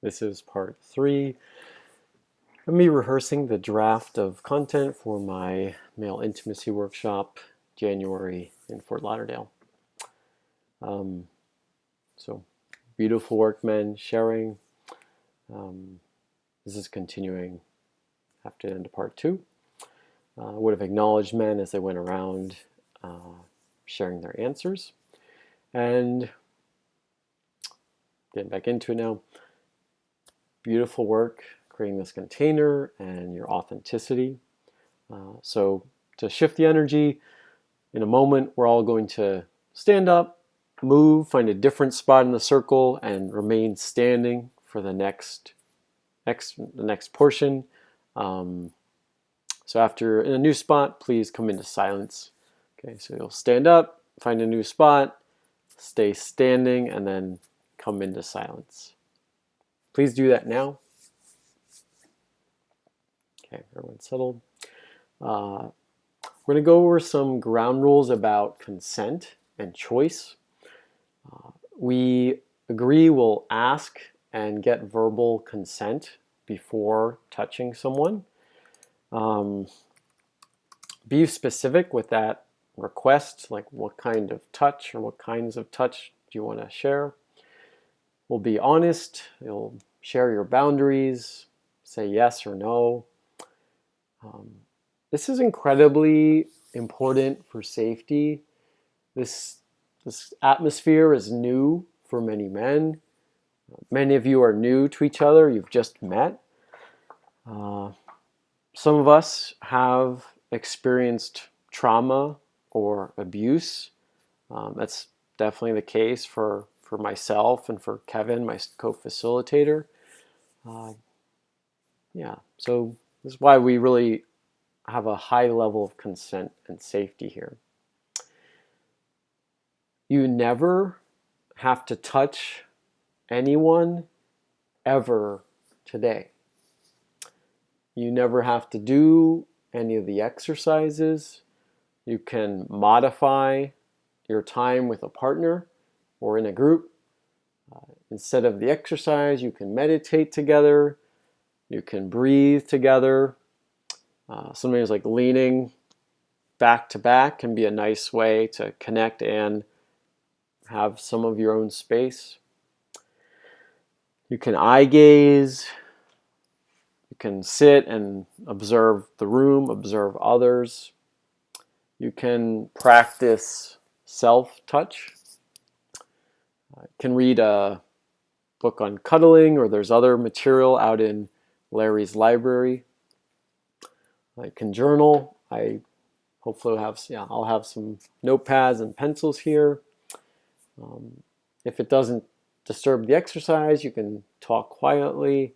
This is part 3 of me rehearsing the draft of content for my male intimacy workshop, January in Fort Lauderdale. So beautiful work, men, sharing. This is continuing after the end of part 2. I would have acknowledged men as they went around sharing their answers. And getting back into it now. Beautiful work creating this container and your authenticity. So to shift the energy, in a moment we're all going to stand up, move, find a different spot in the circle, and remain standing for the next portion. So after in a new spot, please come into silence. Okay, so you'll stand up, find a new spot, stay standing, and then come into silence. Please do that now. Okay, everyone's settled. We're going to go over some ground rules about consent and choice. We agree we'll ask and get verbal consent before touching someone. Be specific with that request, like what kind of touch or what kinds of touch do you want to share. We'll be honest. You'll share your boundaries, say yes or no. This is incredibly important for safety. This atmosphere is new for many men. Many of you are new to each other. You've just met. Some of us have experienced trauma or abuse. That's definitely the case for myself and for Kevin, my co-facilitator. So this is why we really have a high level of consent and safety here. You never have to touch anyone ever today. You never have to do any of the exercises. You can modify your time with a partner or in a group. Instead of the exercise, you can meditate together. You can breathe together. Sometimes like leaning back to back can be a nice way to connect and have some of your own space. You can eye gaze. You can sit and observe the room, observe others. You can practice self-touch. You can read a book on cuddling, or there's other material out in Larry's library. I can journal. I'll have some notepads and pencils here. If it doesn't disturb the exercise, you can talk quietly.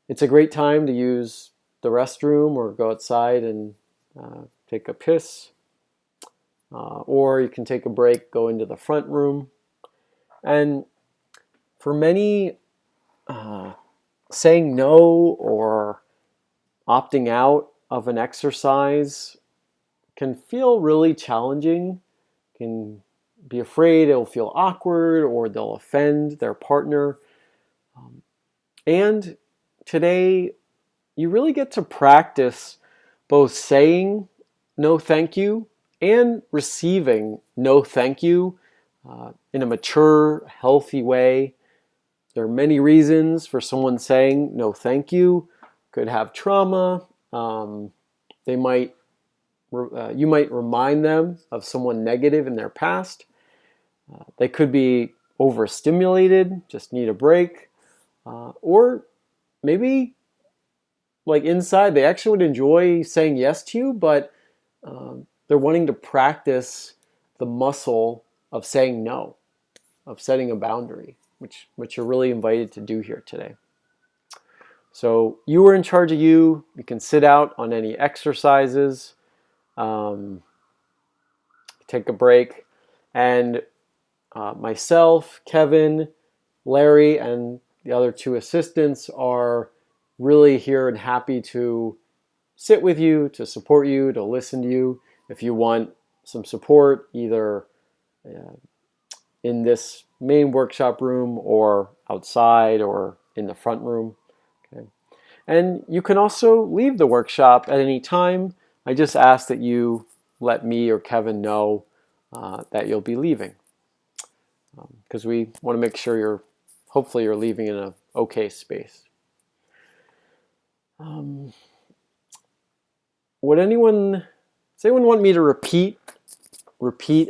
It's a great time to use the restroom or go outside and take a piss. Or you can take a break, go into the front room. And for many, saying no or opting out of an exercise can feel really challenging, can be afraid it'll feel awkward or they'll offend their partner. And today, you really get to practice both saying no thank you and receiving no thank you in a mature, healthy way. There are many reasons for someone saying no thank you. Could have trauma. You might remind them of someone negative in their past. They could be overstimulated, just need a break. Or maybe like inside they actually would enjoy saying yes to you, but they're wanting to practice the muscle of saying no, of setting a boundary, which you're really invited to do here today. So you are in charge of you. You can sit out on any exercises, take a break, and myself, Kevin, Larry, and the other 2 assistants are really here and happy to sit with you, to support you, to listen to you. If you want some support, either in this main workshop room or outside or in the front room. Okay. And you can also leave the workshop at any time. I just ask that you let me or Kevin know that you'll be leaving, because we want to make sure hopefully you're leaving in an okay space. Does anyone want me to repeat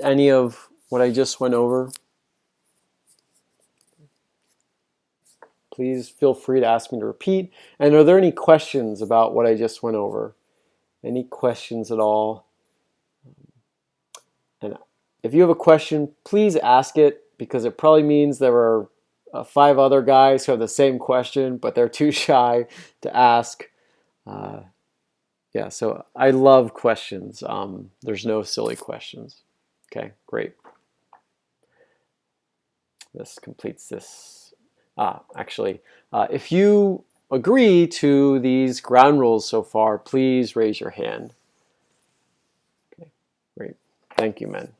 any of what I just went over? Please feel free to ask me to repeat. And are there any questions about what I just went over? Any questions at all? And if you have a question, please ask it, because it probably means there are 5 other guys who have the same question, but they're too shy to ask. Yeah, so I love questions. There's no silly questions. Okay, great. This completes this. Actually, if you agree to these ground rules so far, please raise your hand. Okay, great. Thank you, men.